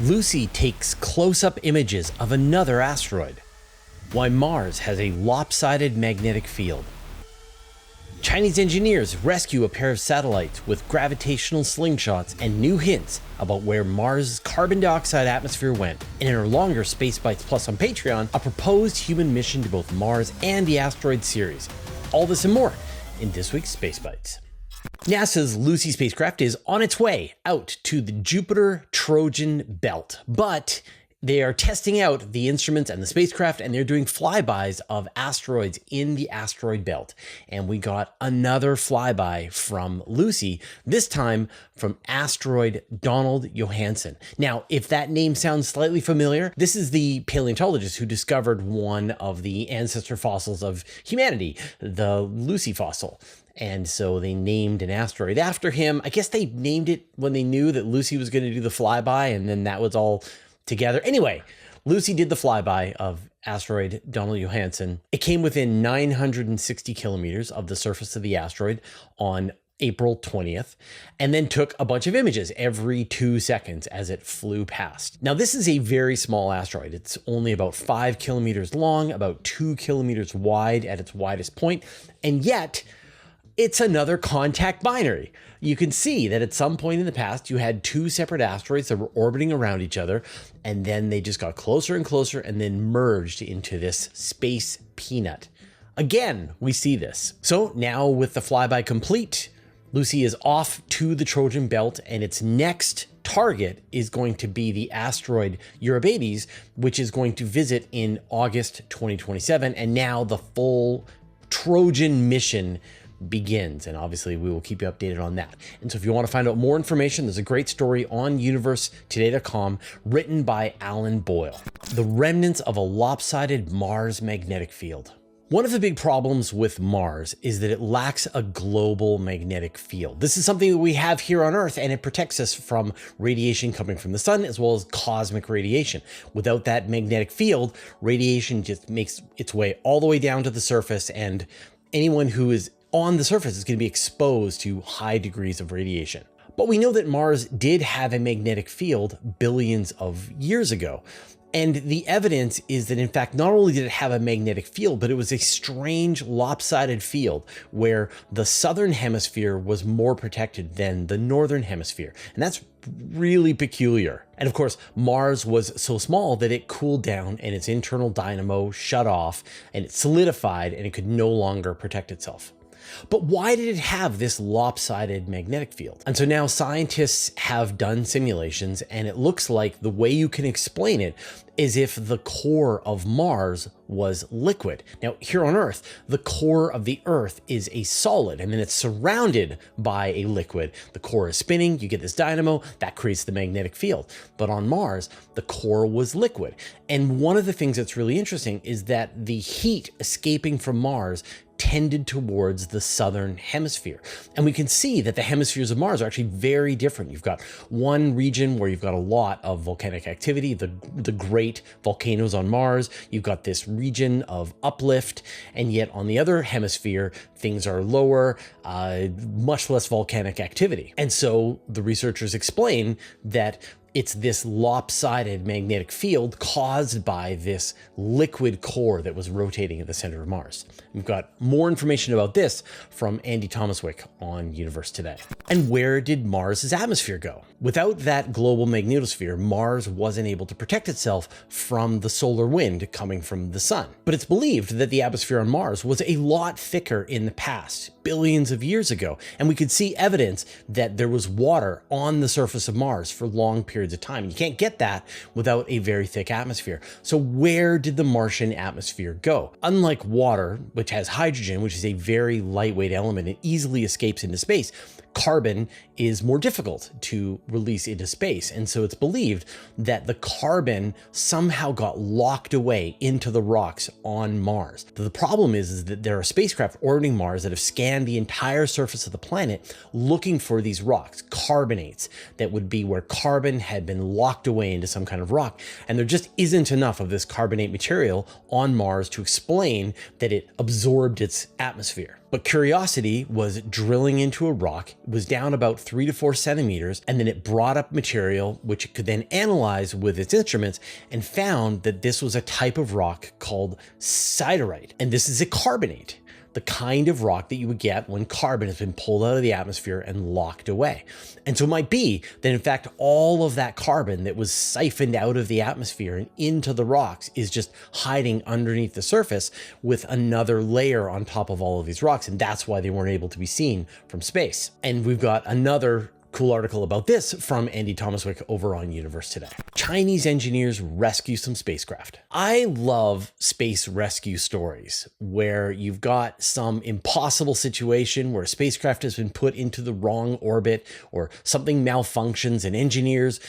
Lucy takes close-up images of another asteroid. Why Mars has a lopsided magnetic field. Chinese engineers rescue a pair of satellites with gravitational slingshots and new hints about where Mars' carbon dioxide atmosphere went. And in our longer Space Bites Plus on Patreon, a proposed human mission to both Mars and the asteroid series. All this and more in this week's Space Bites. NASA's Lucy spacecraft is on its way out to the Jupiter Trojan belt, but they are testing out the instruments and the spacecraft, and they're doing flybys of asteroids in the asteroid belt. And we got another flyby from Lucy, this time from asteroid Donaldjohanson. Now, if that name sounds slightly familiar, this is the paleontologist who discovered one of the ancestor fossils of humanity, the Lucy fossil. And so they named an asteroid after him. I guess they named it when they knew that Lucy was going to do the flyby, and then that was all together. Anyway, Lucy did the flyby of asteroid Donaldjohanson. It came within 960 kilometers of the surface of the asteroid on April 20th, and then took a bunch of images every 2 seconds as it flew past. Now, this is a very small asteroid. It's only about 5 kilometers long, about 2 kilometers wide at its widest point, and yet it's another contact binary. You can see that at some point in the past, you had two separate asteroids that were orbiting around each other, and then they just got closer and closer and then merged into this space peanut. Again, we see this. So now with the flyby complete, Lucy is off to the Trojan belt, and its next target is going to be the asteroid Eurybates, which is going to visit in August 2027. And now the full Trojan mission begins, and obviously we will keep you updated on that. And so if you want to find out more information, there's a great story on universetoday.com written by Alan Boyle. The remnants of a lopsided Mars magnetic field. One of the big problems with Mars is that it lacks a global magnetic field. This is something that we have here on Earth, and it protects us from radiation coming from the sun as well as cosmic radiation. Without that magnetic field, radiation just makes its way all the way down to the surface, and anyone who is on the surface is going to be exposed to high degrees of radiation. But we know that Mars did have a magnetic field billions of years ago. And the evidence is that, in fact, not only did it have a magnetic field, but it was a strange lopsided field where the southern hemisphere was more protected than the northern hemisphere. And that's really peculiar. And of course, Mars was so small that it cooled down and its internal dynamo shut off and it solidified and it could no longer protect itself. But why did it have this lopsided magnetic field? And so now scientists have done simulations, and it looks like the way you can explain it is if the core of Mars was liquid. Now, here on Earth, the core of the Earth is a solid, and then it's surrounded by a liquid. The core is spinning, you get this dynamo, that creates the magnetic field. But on Mars, the core was liquid. And one of the things that's really interesting is that the heat escaping from Mars tended towards the southern hemisphere. And we can see that the hemispheres of Mars are actually very different. You've got one region where you've got a lot of volcanic activity, the great volcanoes on Mars. You've got this region of uplift, and yet on the other hemisphere, things are lower, much less volcanic activity. And so the researchers explain that it's this lopsided magnetic field caused by this liquid core that was rotating at the center of Mars. We've got more information about this from Andy Thomaswick on Universe Today. And where did Mars's atmosphere go? Without that global magnetosphere, Mars wasn't able to protect itself from the solar wind coming from the sun. But it's believed that the atmosphere on Mars was a lot thicker in the past, billions of years ago, and we could see evidence that there was water on the surface of Mars for long periods of time. You can't get that without a very thick atmosphere. So where did the Martian atmosphere go? Unlike water, which has hydrogen, which is a very lightweight element and easily escapes into space, carbon is more difficult to release into space. And so it's believed that the carbon somehow got locked away into the rocks on Mars. The problem is that there are spacecraft orbiting Mars that have scanned the entire surface of the planet looking for these rocks, carbonates, that would be where carbon had been locked away into some kind of rock. And there just isn't enough of this carbonate material on Mars to explain that it absorbed its atmosphere. But But Curiosity was drilling into a rock, it was down about 3 to 4 centimeters, and then it brought up material which it could then analyze with its instruments and found that this was a type of rock called siderite. And this is a carbonate, the kind of rock that you would get when carbon has been pulled out of the atmosphere and locked away. And so it might be that in fact, all of that carbon that was siphoned out of the atmosphere and into the rocks is just hiding underneath the surface with another layer on top of all of these rocks. And that's why they weren't able to be seen from space. And we've got another cool article about this from Andy Thomaswick over on Universe Today. Chinese engineers rescue some spacecraft. I love space rescue stories where you've got some impossible situation where a spacecraft has been put into the wrong orbit or something malfunctions and engineers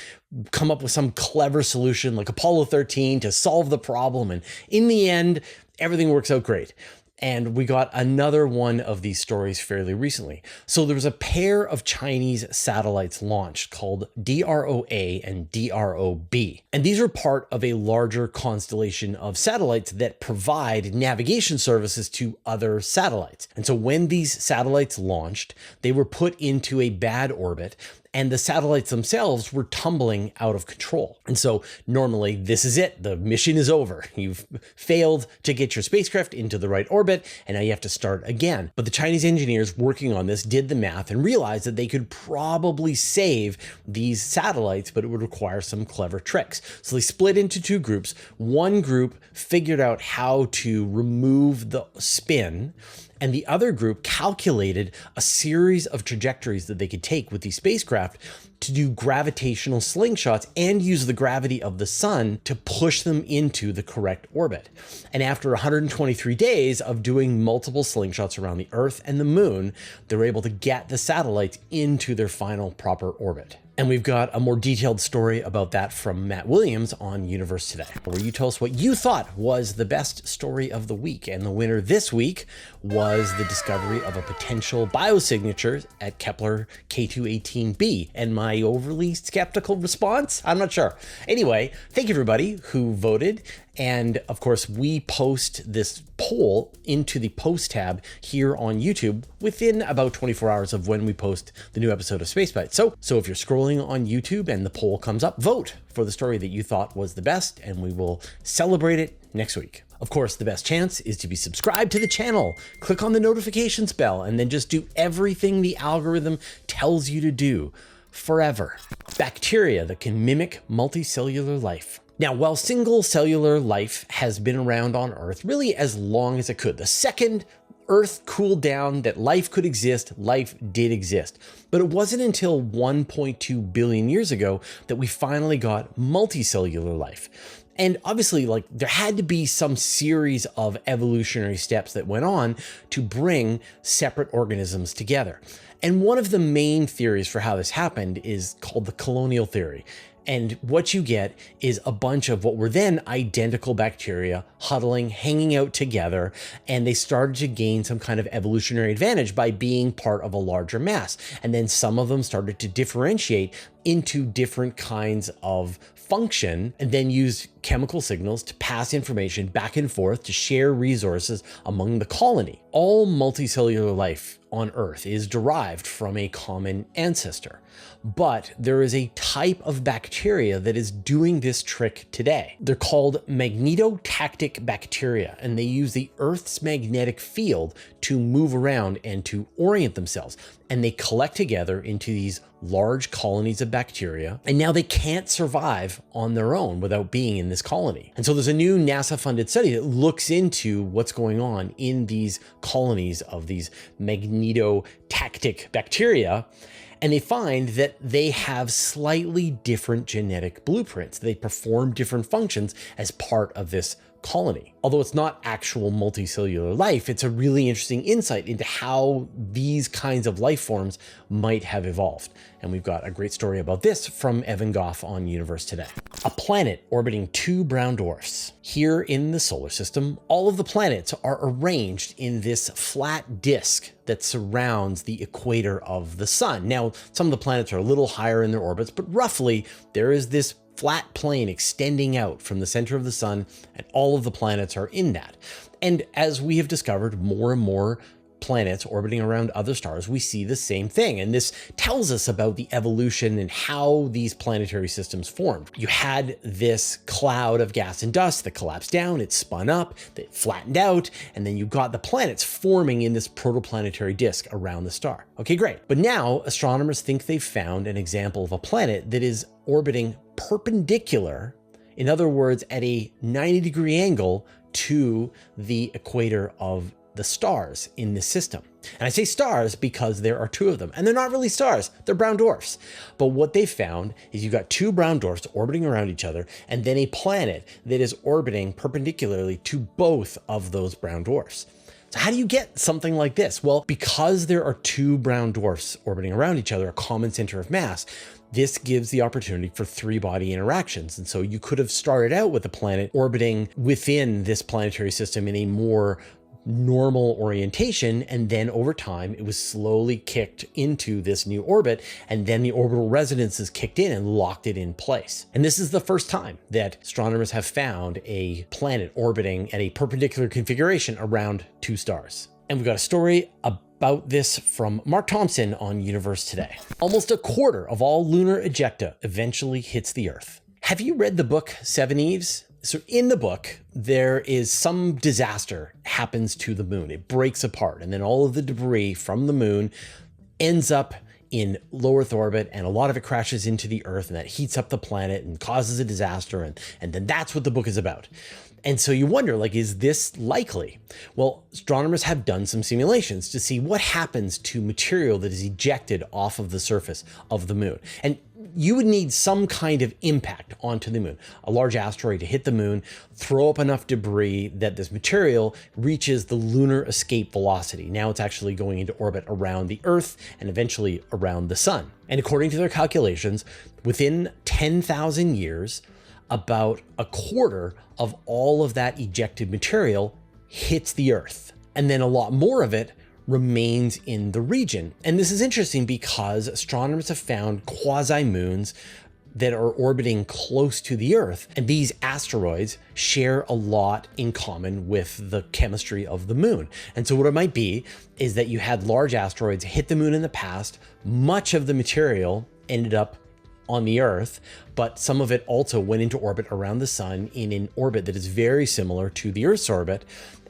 come up with some clever solution like Apollo 13 to solve the problem. And in the end, everything works out great. And we got another one of these stories fairly recently. So there was a pair of Chinese satellites launched called DROA and DROB. And these are part of a larger constellation of satellites that provide navigation services to other satellites. And so when these satellites launched, they were put into a bad orbit and the satellites themselves were tumbling out of control. And so normally this is it. The mission is over. You've failed to get your spacecraft into the right orbit, and now you have to start again. But the Chinese engineers working on this did the math and realized that they could probably save these satellites, but it would require some clever tricks. So they split into two groups. One group figured out how to remove the spin, and the other group calculated a series of trajectories that they could take with these spacecraft to do gravitational slingshots and use the gravity of the sun to push them into the correct orbit. And after 123 days of doing multiple slingshots around the Earth and the moon, they were able to get the satellites into their final proper orbit. And we've got a more detailed story about that from Matt Williams on Universe Today, where you tell us what you thought was the best story of the week. And the winner this week was the discovery of a potential biosignature at Kepler K218b. And my overly skeptical response? I'm not sure. Anyway, thank you everybody who voted. And of course, we post this poll into the post tab here on YouTube within about 24 hours of when we post the new episode of Space Bites. So if you're scrolling on YouTube and the poll comes up, vote for the story that you thought was the best, and we will celebrate it next week. Of course, the best chance is to be subscribed to the channel, click on the notifications bell, and then just do everything the algorithm tells you to do forever. Bacteria that can mimic multicellular life. Now, while single cellular life has been around on Earth really as long as it could, the second Earth cooled down that life could exist, life did exist. But it wasn't until 1.2 billion years ago that we finally got multicellular life. And obviously, like, there had to be some series of evolutionary steps that went on to bring separate organisms together. And one of the main theories for how this happened is called the colonial theory. And what you get is a bunch of what were then identical bacteria huddling, hanging out together, and they started to gain some kind of evolutionary advantage by being part of a larger mass. And then some of them started to differentiate into different kinds of function and then use chemical signals to pass information back and forth to share resources among the colony. All multicellular life on Earth is derived from a common ancestor, but there is a type of bacteria that is doing this trick today. They're called magnetotactic bacteria, and they use the Earth's magnetic field to move around and to orient themselves. And they collect together into these large colonies of bacteria, and now they can't survive on their own without being in this colony. And so there's a new NASA-funded study that looks into what's going on in these colonies of these magnetotactic bacteria, and they find that they have slightly different genetic blueprints. They perform different functions as part of this colony. Although it's not actual multicellular life, it's a really interesting insight into how these kinds of life forms might have evolved. And we've got a great story about this from Evan Goff on Universe Today. A planet orbiting two brown dwarfs. Here in the solar system, all of the planets are arranged in this flat disk that surrounds the equator of the sun. Now, some of the planets are a little higher in their orbits, but roughly there is this flat plane extending out from the center of the sun, and all of the planets are in that. And as we have discovered more and more planets orbiting around other stars, we see the same thing. And this tells us about the evolution and how these planetary systems formed. You had this cloud of gas and dust that collapsed down, it spun up, it flattened out, and then you got the planets forming in this protoplanetary disk around the star. Okay, great. But now astronomers think they've found an example of a planet that is orbiting perpendicular, in other words, at a 90-degree angle to the equator of the stars in this system. And I say stars because there are two of them, and they're not really stars, they're brown dwarfs. But what they found is you've got two brown dwarfs orbiting around each other, and then a planet that is orbiting perpendicularly to both of those brown dwarfs. So how do you get something like this? Well, because there are two brown dwarfs orbiting around each other, a common center of mass, this gives the opportunity for three-body interactions. And so you could have started out with a planet orbiting within this planetary system in a more normal orientation, and then over time it was slowly kicked into this new orbit, and then the orbital resonances kicked in and locked it in place. And this is the first time that astronomers have found a planet orbiting at a perpendicular configuration around two stars. And we've got a story about this from Mark Thompson on Universe Today. Almost a quarter of all lunar ejecta eventually hits the Earth. Have you read the book Seven Eves? So in the book, there is some disaster happens to the moon. It breaks apart, and then all of the debris from the moon ends up in low Earth orbit, and a lot of it crashes into the Earth, and that heats up the planet and causes a disaster. And then that's what the book is about. And so you wonder, like, is this likely? Well, astronomers have done some simulations to see what happens to material that is ejected off of the surface of the moon. And you would need some kind of impact onto the moon, a large asteroid to hit the moon, throw up enough debris that this material reaches the lunar escape velocity. Now it's actually going into orbit around the Earth and eventually around the sun. And according to their calculations, within 10,000 years, about a quarter of all of that ejected material hits the Earth. And then a lot more of it remains in the region. And this is interesting because astronomers have found quasi-moons that are orbiting close to the Earth. And these asteroids share a lot in common with the chemistry of the moon. And so what it might be is that you had large asteroids hit the moon in the past. Much of the material ended up on the Earth, but some of it also went into orbit around the sun in an orbit that is very similar to the Earth's orbit.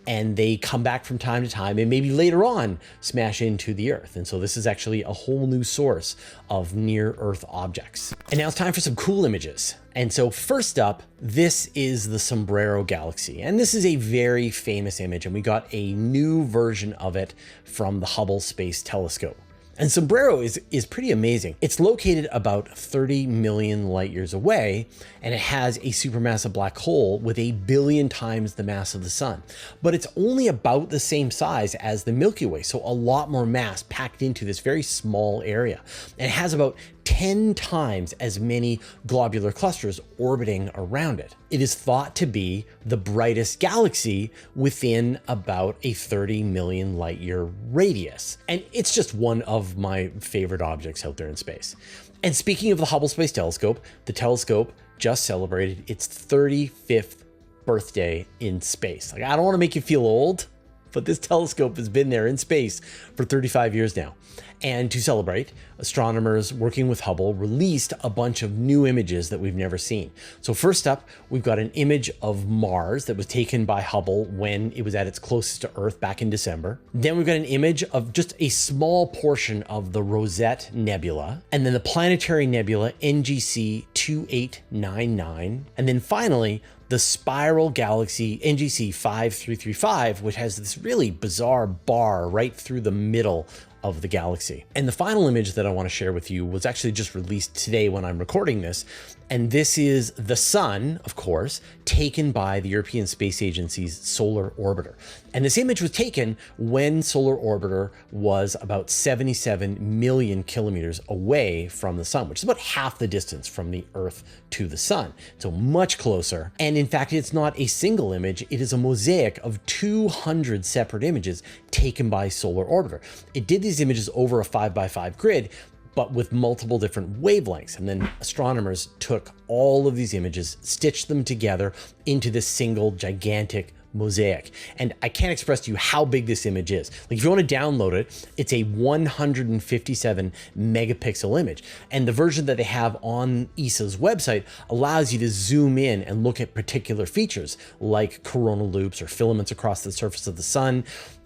And they come back from time to time and maybe later on smash into the Earth. And so this is actually a whole new source of near Earth objects. And now it's time for some cool images. And so first up, this is the Sombrero Galaxy. And this is a very famous image, and we got a new version of it from the Hubble Space Telescope. And Sombrero is pretty amazing. It's located about 30 million light years away, and it has a supermassive black hole with 1 billion times the mass of the sun. But it's only about the same size as the Milky Way, so a lot more mass packed into this very small area. And it has about 10 times as many globular clusters orbiting around it. It is thought to be the brightest galaxy within about a 30 million light year radius. And it's just one of my favorite objects out there in space. And speaking of the Hubble Space Telescope, the telescope just celebrated its 35th birthday in space. Like, I don't want to make you feel old, but this telescope has been there in space for 35 years now. And to celebrate, astronomers working with Hubble released a bunch of new images that we've never seen. So first up, we've got an image of Mars that was taken by Hubble when it was at its closest to Earth back in December. Then we've got an image of just a small portion of the Rosette Nebula, and then the planetary nebula NGC 2899. And then finally, the spiral galaxy NGC 5335, which has this really bizarre bar right through the middle of the galaxy. And the final image that I want to share with you was actually just released today when I'm recording this. And this is the sun, of course, taken by the European Space Agency's Solar Orbiter. And this image was taken when Solar Orbiter was about 77 million kilometers away from the sun, which is about half the distance from the Earth to the sun. So much closer. And in fact, it's not a single image. It is a mosaic of 200 separate images taken by Solar Orbiter. It did these images over a 5x5 grid, but with multiple different wavelengths. And then astronomers took all of these images, stitched them together into this single gigantic mosaic. And I can't express to you how big this image is. Like if you want to download it, it's a 157 megapixel image. And the version that they have on ESA's website allows you to zoom in and look at particular features like coronal loops or filaments across the surface of the sun.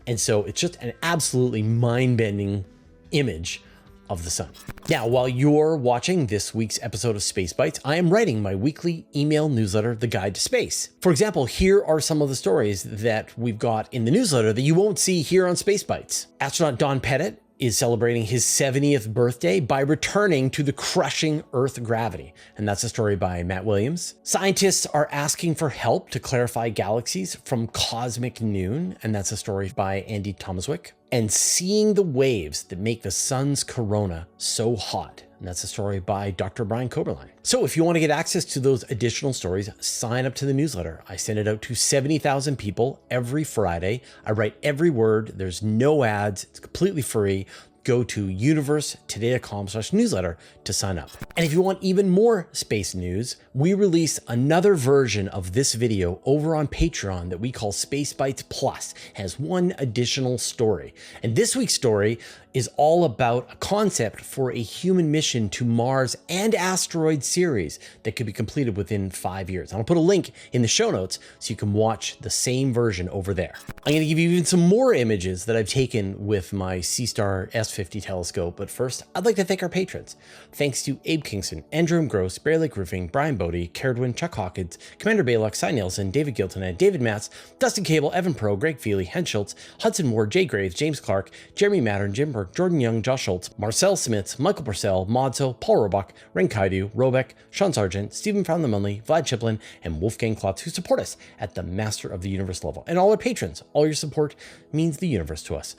And so it's just an absolutely mind-bending image of the sun. Now, while you're watching this week's episode of Space Bites, I am writing my weekly email newsletter, The Guide to Space. For example, here are some of the stories that we've got in the newsletter that you won't see here on Space Bites. Astronaut Don Pettit is celebrating his 70th birthday by returning to the crushing Earth gravity. And that's a story by Matt Williams. Scientists are asking for help to clarify galaxies from cosmic noon. And that's a story by Andy Thomaswick. And seeing the waves that make the sun's corona so hot. And that's a story by Dr. Brian Koberlein. So if you want to get access to those additional stories, sign up to the newsletter. I send it out to 70,000 people every Friday. I write every word. There's no ads. It's completely free. Go to universetoday.com/newsletter to sign up. And if you want even more space news, we release another version of this video over on Patreon that we call Space Bites Plus. It has one additional story. And this week's story is all about a concept for a human mission to Mars and Asteroid series that could be completed within 5 years. I'll put a link in the show notes so you can watch the same version over there. I'm going to give you even some more images that I've taken with my Seastar S50 telescope, but first, I'd like to thank our patrons. Thanks to Abe Kingston, Andrew M. Gross, Bear Lake Roofing, Brian Bodie, Caradwin, Chuck Hawkins, Commander Baylock, Cy Nielsen, David Gilton, David Matz, Dustin Cable, Evan Pro, Greg Feely, Hen Schultz, Hudson Ward, Jay Graves, James Clark, Jeremy Mattern, Jim Burke, Jordan Young, Josh Schultz, Marcel Smits, Michael Purcell, Modso, Paul Robach, Ren Kaidu, Robeck, Sean Sargent, Stephen From the Munley, Vlad Chiplin, and Wolfgang Klotz, who support us at the Master of the Universe level. And all our patrons, all your support means the universe to us.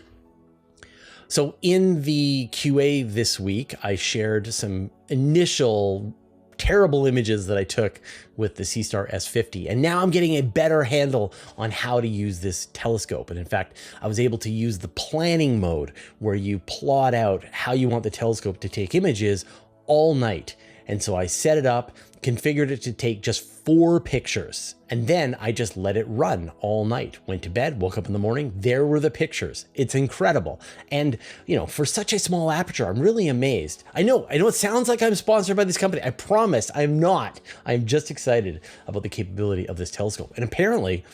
So in the QA this week, I shared some initial terrible images that I took with the Seastar S50. And now I'm getting a better handle on how to use this telescope. And in fact, I was able to use the planning mode where you plot out how you want the telescope to take images all night. And so I set it up, configured it to take just 4 pictures. And then I just let it run all night. Went to bed, woke up in the morning, there were the pictures. It's incredible. And, you know, for such a small aperture, I'm really amazed. I know it sounds like I'm sponsored by this company. I promise I'm not. I'm just excited about the capability of this telescope. And apparently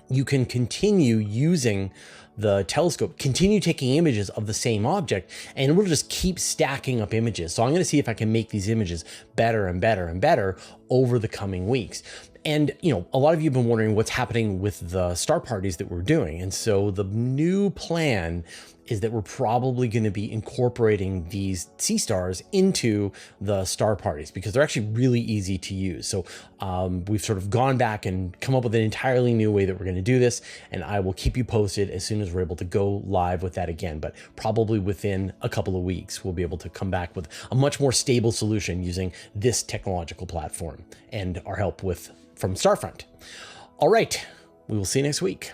you can continue using the telescope, continue taking images of the same object, and we'll just keep stacking up images. So I'm going to see if I can make these images better and better and better over the coming weeks. And, you know, a lot of you have been wondering what's happening with the star parties that we're doing. And so the new plan is that we're probably going to be incorporating these sea stars into the star parties because they're actually really easy to use. So we've sort of gone back and come up with an entirely new way that we're going to do this. And I will keep you posted as soon as we're able to go live with that again. But probably within a couple of weeks, we'll be able to come back with a much more stable solution using this technological platform and our help from Starfront. All right, we will see you next week.